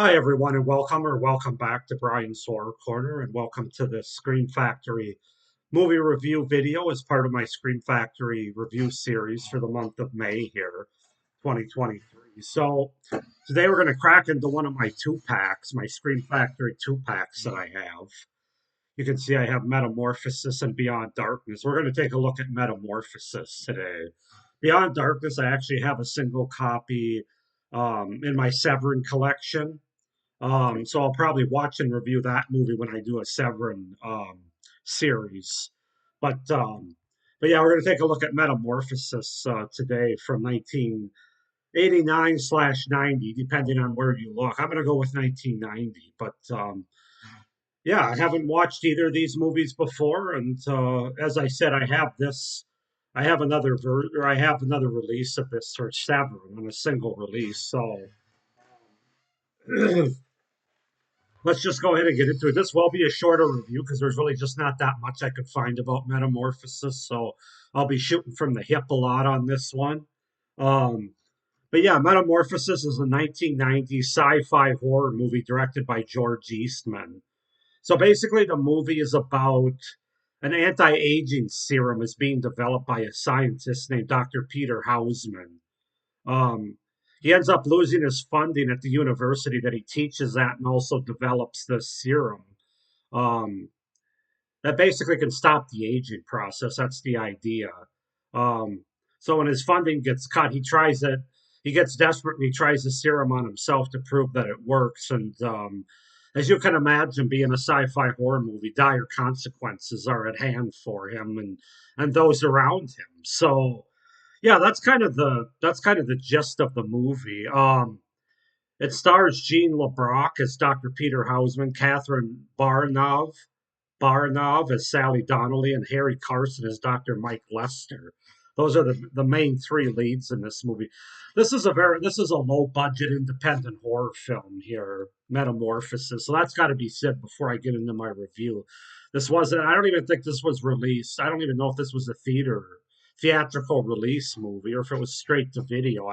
Hi, everyone, and welcome back to Brian's Horror Corner, and welcome to this Scream Factory movie review video as part of my Scream Factory review series for the month of May here, 2023. So, today we're going to crack into one of my two packs, my Scream Factory two packs that I have. You can see I have Metamorphosis and Beyond Darkness. We're going to take a look at Metamorphosis today. Beyond Darkness, I actually have a single copy in my Severin collection. So I'll probably watch and review that movie when I do a Severin series. But um, but yeah, we're going to take a look at Metamorphosis today from 1989 slash 90, depending on where you look. I'm going to go with 1990. But yeah, I haven't watched either of these movies before, and as I said, I have this. I have another release of this for Severin on a single release. So let's just go ahead and get into it. This will be a shorter review because there's really just not that much I could find about Metamorphosis. So I'll be shooting from the hip a lot on this one. Um, but yeah, Metamorphosis is a 1990 sci fi horror movie directed by George Eastman. So basically, the movie is about an anti aging serum is being developed by a scientist named Dr. Peter Hausman. Um, he ends up losing his funding at the university that he teaches at and also develops this serum um, that basically can stop the aging process. That's the idea. Um, so when his funding gets cut, he tries it. He gets desperate and he tries the serum on himself to prove that it works. And as you can imagine, being a sci-fi horror movie, dire consequences are at hand for him and those around him. So yeah, that's kind of the gist of the movie. It stars Jean LeBrock as Dr. Peter Hausman, Catherine Barnov as Sally Donnelly, and Harry Carson as Dr. Mike Lester. Those are the main three leads in this movie. This is a low budget independent horror film here, Metamorphosis. So that's got to be said before I get into my review. This wasn't. I don't even think this was released. I don't even know if this was a theatrical release movie or if it was straight to video.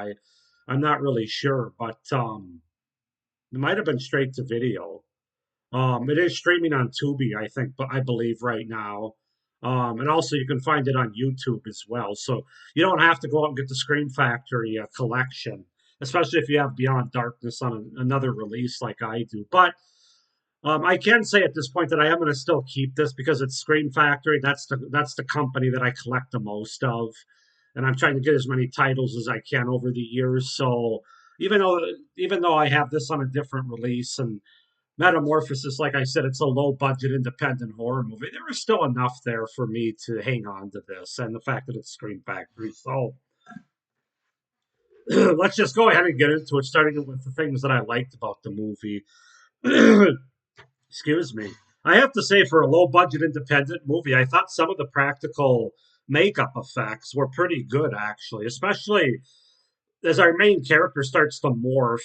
I'm not really sure, but it might have been straight to video. It is streaming on Tubi, I think, but I believe right now. And also you can find it on YouTube as well. So you don't have to go out and get the Scream Factory collection, especially if you have Beyond Darkness on another release like I do. But I can say at this point that I am going to still keep this because it's Scream Factory. That's the company that I collect the most of, and I'm trying to get as many titles as I can over the years. So even though even though I have this on a different release and Metamorphosis, like I said, it's a low budget independent horror movie. There is still enough there for me to hang on to this, and the fact that it's Scream Factory. So let's just go ahead and get into it, starting with the things that I liked about the movie. Excuse me. I have to say, for a low budget independent movie, I thought some of the practical makeup effects were pretty good, actually, especially as our main character starts to morph,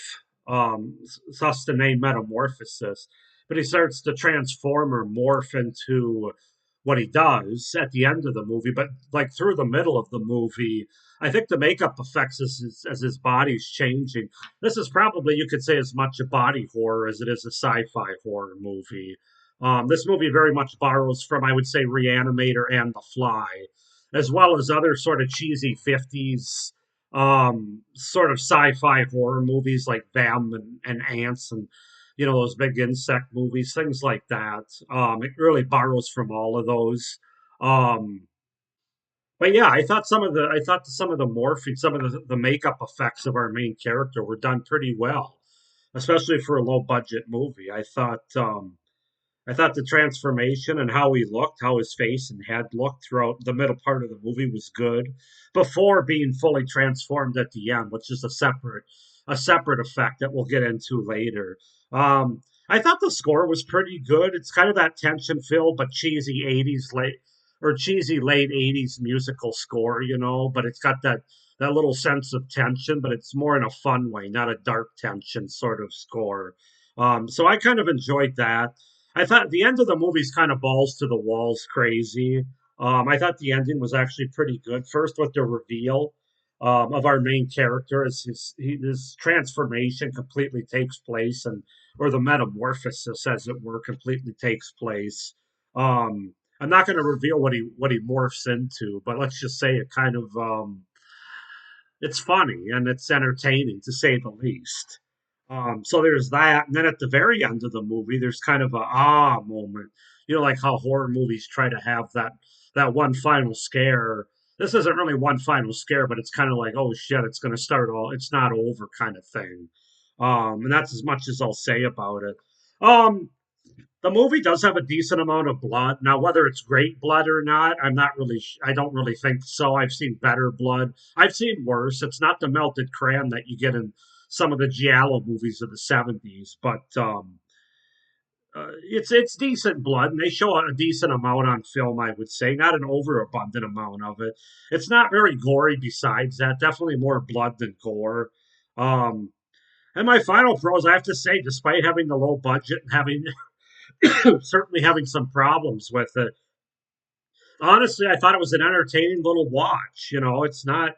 thus the name Metamorphosis, but he starts to transform or morph into what he does at the end of the movie. But like through the middle of the movie, I think the makeup effects as his body's changing. This is probably, you could say, as much a body horror as it is a sci-fi horror movie. This movie very much borrows from, I would say, Reanimator and The Fly, as well as other sort of cheesy 50s sort of sci-fi horror movies like Them and Ants and those big insect movies, things like that. It really borrows from all of those. Um, but yeah, I thought some of the morphing, some of the makeup effects of our main character were done pretty well, especially for a low budget movie. I thought the transformation and how he looked, how his face and head looked throughout the middle part of the movie was good before being fully transformed at the end, which is a separate effect that we'll get into later. I thought the score was pretty good. It's kind of that tension filled but cheesy 80s late or cheesy late 80s musical score, but it's got that little sense of tension, but it's more in a fun way, not a dark tension sort of score. So I kind of enjoyed that. I thought the end of the movie's kind of balls to the walls crazy. I thought the ending was actually pretty good. First with the reveal. of our main character as his transformation completely takes place, and or the metamorphosis, as it were, completely takes place. I'm not going to reveal what he morphs into, but let's just say it kind of it's funny and it's entertaining to say the least. So there's that, and then at the very end of the movie, there's kind of a moment. You know, like how horror movies try to have that one final scare. This isn't really one final scare, but it's kind of like, oh shit, it's going to start all. It's not over, kind of thing. And that's as much as I'll say about it. Um, the movie does have a decent amount of blood. Now, whether it's great blood or not, I'm not really. I don't really think so. I've seen better blood. I've seen worse. It's not the melted crayon that you get in some of the giallo movies of the '70s, but it's decent blood, and they show a decent amount on film. I would say not an overabundant amount of it. It's not very gory. Besides that, definitely more blood than gore. Um, and my final pros, I have to say, despite having the low budget and having certainly having some problems with it. Honestly, I thought it was an entertaining little watch. You know, it's not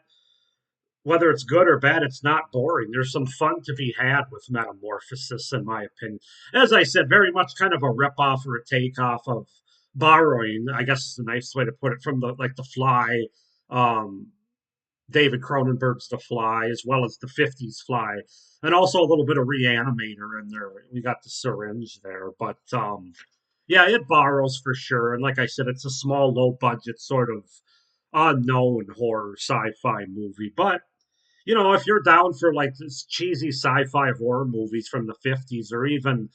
whether it's good or bad, it's not boring. There's some fun to be had with Metamorphosis, in my opinion. As I said, very much kind of a rip-off or a takeoff of borrowing, I guess is a nice way to put it, from the Fly, um, David Cronenberg's The Fly, as well as the '50s Fly, and also a little bit of Reanimator in there. We got the syringe there, but yeah, it borrows for sure. And like I said, it's a small, low budget sort of unknown horror sci-fi movie. But you know, if you're down for like this cheesy sci-fi horror movies from the '50s, or even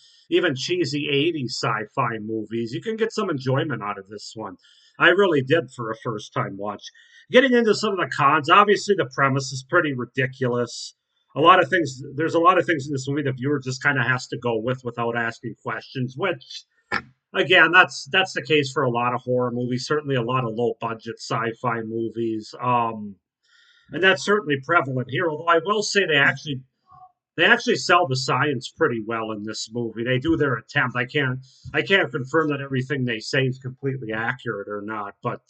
cheesy '80s sci-fi movies, you can get some enjoyment out of this one. I really did for a first time watch. Getting into some of the cons, obviously the premise is pretty ridiculous. A lot of things, there's a lot of things in this movie the viewer just kind of has to go with without asking questions, which again, that's the case for a lot of horror movies, certainly a lot of low budget sci-fi movies. And that's certainly prevalent here. Although I will say they actually sell the science pretty well in this movie. They do their attempt. I can't confirm that everything they say is completely accurate or not, but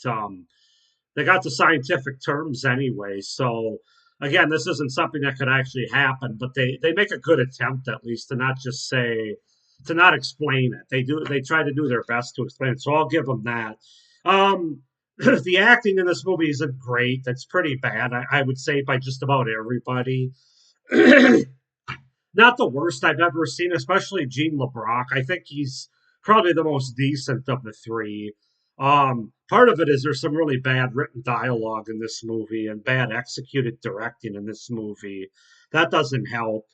they got the scientific terms anyway. So again, this isn't something that could actually happen, but they make a good attempt at least to not just say to not explain it. They try to do their best to explain it. So I'll give them that. The acting in this movie isn't great. That's pretty bad. I would say by just about everybody. Not the worst I've ever seen, especially Gene LeBrock. I think he's probably the most decent of the three. Part of it is there's some really bad written dialogue in this movie and bad executed directing in this movie. That doesn't help.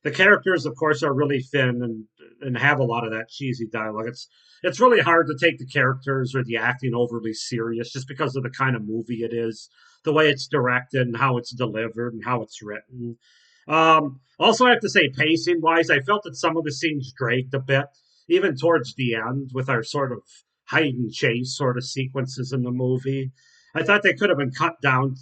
The characters, of course, are really thin and have a lot of that cheesy dialogue. It's really hard to take the characters or the acting overly serious just because of the kind of movie it is, the way it's directed and how it's delivered and how it's written. Also, I have to say, pacing wise, I felt that some of the scenes dragged a bit, even towards the end, with our sort of hide and chase sort of sequences in the movie. I thought they could have been cut down.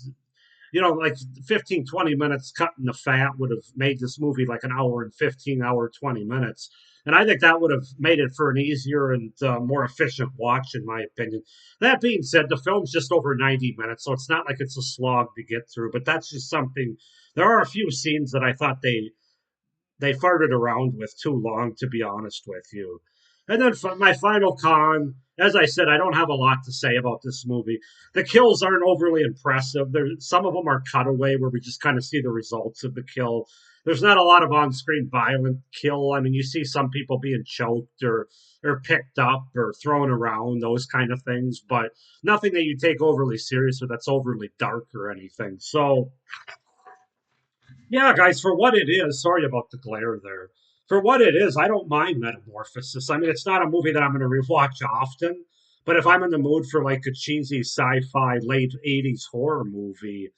You know, like 15, 20 minutes cutting the fat would have made this movie like an hour and 15, hour, 20 minutes. And I think that would have made it for an easier and more efficient watch, in my opinion. That being said, the film's just over 90 minutes, so it's not like it's a slog to get through, but that's just something. There are a few scenes that I thought they farted around with too long, to be honest with you. And then my final con, as I said, I don't have a lot to say about this movie. The kills aren't overly impressive. Some of them are cutaway where we just kind of see the results of the kill. There's not a lot of on-screen violent kill. I mean, you see some people being choked or picked up or thrown around, those kind of things, but nothing that you take overly serious or that's overly dark or anything. So yeah, guys, for what it is, sorry about the glare there. For what it is, I don't mind Metamorphosis. I mean, it's not a movie that I'm going to rewatch often, but if I'm in the mood for like a cheesy sci-fi late '80s horror movie,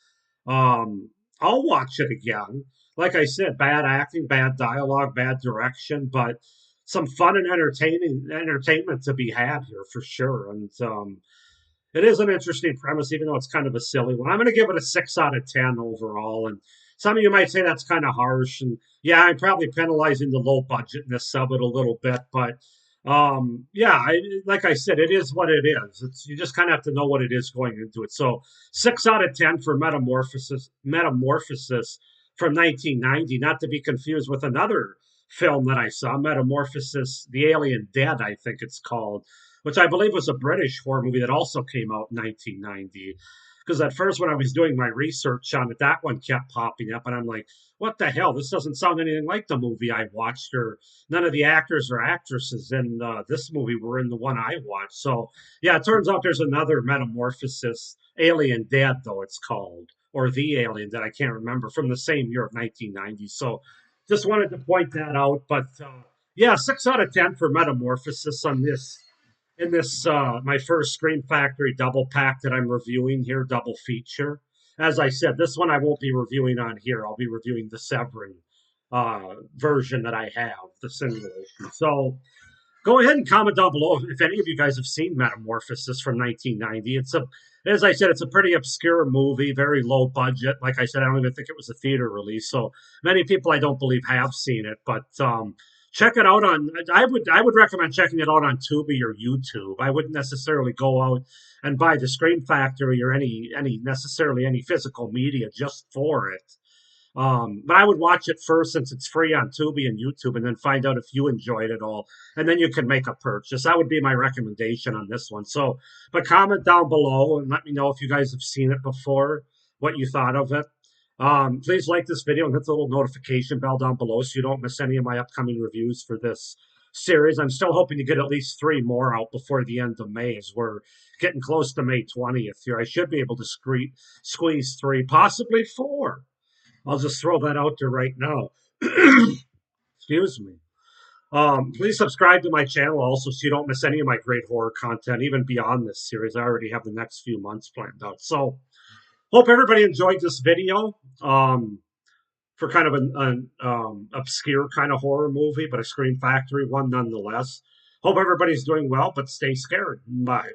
I'll watch it again. Like I said, bad acting, bad dialogue, bad direction, but some fun and entertaining entertainment to be had here for sure. And it is an interesting premise, even though it's kind of a silly one. I'm going to give it a 6 out of 10 overall. And some of you might say that's kind of harsh. And yeah, I'm probably penalizing the low budgetness of it a little bit, but Yeah, like I said, it is what it is. It's you just kind of have to know what it is going into it. So 6 out of 10 for Metamorphosis from 1990, not to be confused with another film that I saw, Metamorphosis, The Alien Dead, I think it's called, which I believe was a British horror movie that also came out in 1990. Because at first, when I was doing my research on it, that one kept popping up, and I'm like, what the hell? This doesn't sound anything like the movie I watched, or none of the actors or actresses in this movie were in the one I watched. So yeah, it turns out there's another Metamorphosis, Alien Dead, though it's called, or The Alien Dead. I can't remember, from the same year of 1990. So just wanted to point that out. But yeah, 6 out of 10 for Metamorphosis on this. In this, my first Screen Factory double pack that I'm reviewing here, double feature. As I said, this one I won't be reviewing on here. I'll be reviewing the Severin version that I have, the simulation. So go ahead and comment down below if any of you guys have seen Metamorphosis from 1990. As I said, it's a pretty obscure movie, very low budget. Like I said, I don't even think it was a theater release. So many people I don't believe have seen it, but check it out on. I would recommend checking it out on Tubi or YouTube. I wouldn't necessarily go out and buy the Screen Factory or any physical media just for it. But I would watch it first since it's free on Tubi and YouTube, and then find out if you enjoyed it all, and then you can make a purchase. That would be my recommendation on this one. So, but comment down below and let me know if you guys have seen it before, what you thought of it. Please like this video and hit the little notification bell down below so you don't miss any of my upcoming reviews for this series. I'm still hoping to get at least 3 more out before the end of May, as we're getting close to May 20th here. I should be able to squeeze 3, possibly 4. I'll just throw that out there right now. Excuse me. Please subscribe to my channel also so you don't miss any of my great horror content, even beyond this series. I already have the next few months planned out. So, hope everybody enjoyed this video for kind of an obscure kind of horror movie, but a Screen Factory one nonetheless. Hope everybody's doing well, but stay scared. Bye.